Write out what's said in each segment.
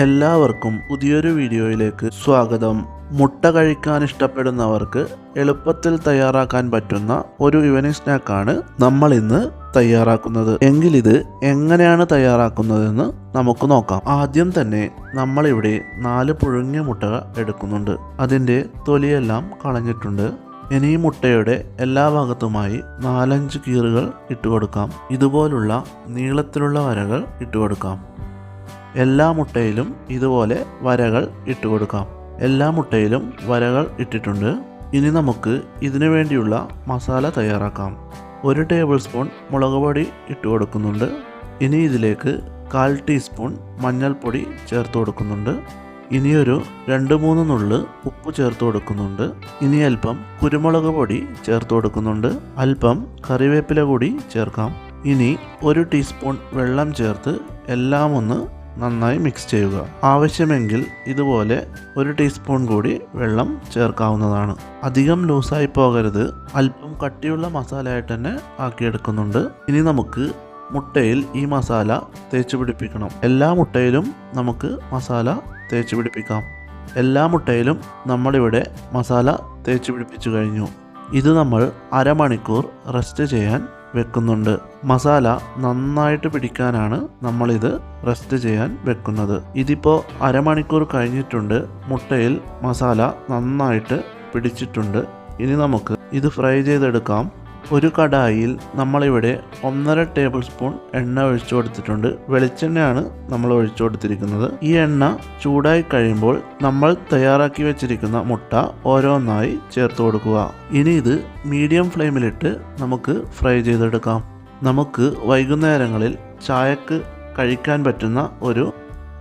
എല്ലാവർക്കും പുതിയൊരു വീഡിയോയിലേക്ക് സ്വാഗതം. മുട്ട കഴിക്കാൻ ഇഷ്ടപ്പെടുന്നവർക്ക് എളുപ്പത്തിൽ തയ്യാറാക്കാൻ പറ്റുന്ന ഒരു ഈവനിങ് സ്നാക്കാണ് നമ്മൾ ഇന്ന് തയ്യാറാക്കുന്നത്. എങ്കിൽ ഇത് എങ്ങനെയാണ് തയ്യാറാക്കുന്നതെന്ന് നമുക്ക് നോക്കാം. ആദ്യം തന്നെ നമ്മളിവിടെ 4 പുഴുങ്ങിയ മുട്ടകൾ എടുക്കുന്നുണ്ട്. അതിൻ്റെ തൊലിയെല്ലാം കളഞ്ഞിട്ടുണ്ട്. ഇനി ഈ മുട്ടയുടെ എല്ലാ ഭാഗത്തുമായി 4-5 കീറുകൾ ഇട്ടുകൊടുക്കാം. ഇതുപോലുള്ള നീളത്തിലുള്ള വരകൾ ഇട്ടുകൊടുക്കാം. എല്ലാ മുട്ടയിലും ഇതുപോലെ വരകൾ ഇട്ടുകൊടുക്കാം. എല്ലാ മുട്ടയിലും വരകൾ ഇട്ടിട്ടുണ്ട്. ഇനി നമുക്ക് ഇതിനു വേണ്ടിയുള്ള മസാല തയ്യാറാക്കാം. 1 ടേബിൾ സ്പൂൺ മുളക് പൊടി ഇട്ട് കൊടുക്കുന്നുണ്ട്. ഇനി ഇതിലേക്ക് 1/4 ടീസ്പൂൺ മഞ്ഞൾപ്പൊടി ചേർത്ത് കൊടുക്കുന്നുണ്ട്. ഇനി ഒരു 2-3 നുള്ള് ഉപ്പ് ചേർത്ത് കൊടുക്കുന്നുണ്ട്. ഇനി അല്പം കുരുമുളക് പൊടി ചേർത്ത് കൊടുക്കുന്നുണ്ട്. അല്പം കറിവേപ്പില കൂടി ചേർക്കാം. ഇനി 1 ടീസ്പൂൺ വെള്ളം ചേർത്ത് എല്ലാം ഒന്ന് നന്നായി മിക്സ് ചെയ്യുക. ആവശ്യമെങ്കിൽ ഇതുപോലെ 1 ടീസ്പൂൺ കൂടി വെള്ളം ചേർക്കാവുന്നതാണ്. അധികം ലൂസായി പോകരുത്. അല്പം കട്ടിയുള്ള മസാലയായിട്ട് തന്നെ ആക്കിയെടുക്കുന്നുണ്ട്. ഇനി നമുക്ക് മുട്ടയിൽ ഈ മസാല തേച്ച് പിടിപ്പിക്കണം. എല്ലാ മുട്ടയിലും നമുക്ക് മസാല തേച്ച് പിടിപ്പിക്കാം. എല്ലാ മുട്ടയിലും നമ്മളിവിടെ മസാല തേച്ച് പിടിപ്പിച്ചു കഴിഞ്ഞു. ഇത് നമ്മൾ അരമണിക്കൂർ റെസ്റ്റ് ചെയ്യാൻ വെക്കുന്നുണ്ട്. മസാല നന്നായിട്ട് പിടിക്കാനാണ് നമ്മളിത് റെസ്റ്റ് ചെയ്യാൻ വെക്കുന്നത്. ഇതിപ്പോൾ അരമണിക്കൂർ കഴിഞ്ഞിട്ടുണ്ട്. മുട്ടയിൽ മസാല നന്നായിട്ട് പിടിച്ചിട്ടുണ്ട്. ഇനി നമുക്ക് ഇത് ഫ്രൈ ചെയ്തെടുക്കാം. ഒരു കടായിൽ നമ്മളിവിടെ 1.5 ടേബിൾ സ്പൂൺ എണ്ണ ഒഴിച്ചു കൊടുത്തിട്ടുണ്ട്. വെളിച്ചെണ്ണയാണ് നമ്മൾ ഒഴിച്ചു കൊടുത്തിരിക്കുന്നത്. ഈ എണ്ണ ചൂടായി കഴിയുമ്പോൾ നമ്മൾ തയ്യാറാക്കി വെച്ചിരിക്കുന്ന മുട്ട ഓരോന്നായി ചേർത്ത് കൊടുക്കുക. ഇനി ഇത് മീഡിയം ഫ്ലെയിമിലിട്ട് നമുക്ക് ഫ്രൈ ചെയ്തെടുക്കാം. നമുക്ക് വൈകുന്നേരങ്ങളിൽ ചായക്ക് കഴിക്കാൻ പറ്റുന്ന ഒരു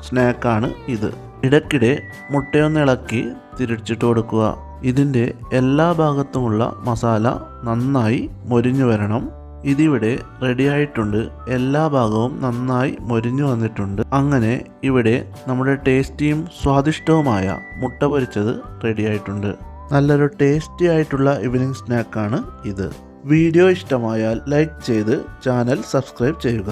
സ്നാക്കാണ് ഇത്. ഇടയ്ക്കിടെ മുട്ടയൊന്ന് ഇളക്കി തിരിച്ചിട്ട് കൊടുക്കുക. ഇതിൻ്റെ എല്ലാ ഭാഗത്തുമുള്ള മസാല നന്നായി മൊരിഞ്ഞു വരണം. ഇതിവിടെ റെഡിയായിട്ടുണ്ട്. എല്ലാ ഭാഗവും നന്നായി മൊരിഞ്ഞു വന്നിട്ടുണ്ട്. അങ്ങനെ ഇവിടെ നമ്മുടെ ടേസ്റ്റിയും സ്വാദിഷ്ടവുമായ മുട്ട പൊരിച്ചത് റെഡിയായിട്ടുണ്ട്. നല്ലൊരു ടേസ്റ്റി ആയിട്ടുള്ള ഈവനിങ് സ്നാക്കാണ് ഇത്. വീഡിയോ ഇഷ്ടമായാൽ ലൈക്ക് ചെയ്ത് ചാനൽ സബ്സ്ക്രൈബ് ചെയ്യുക.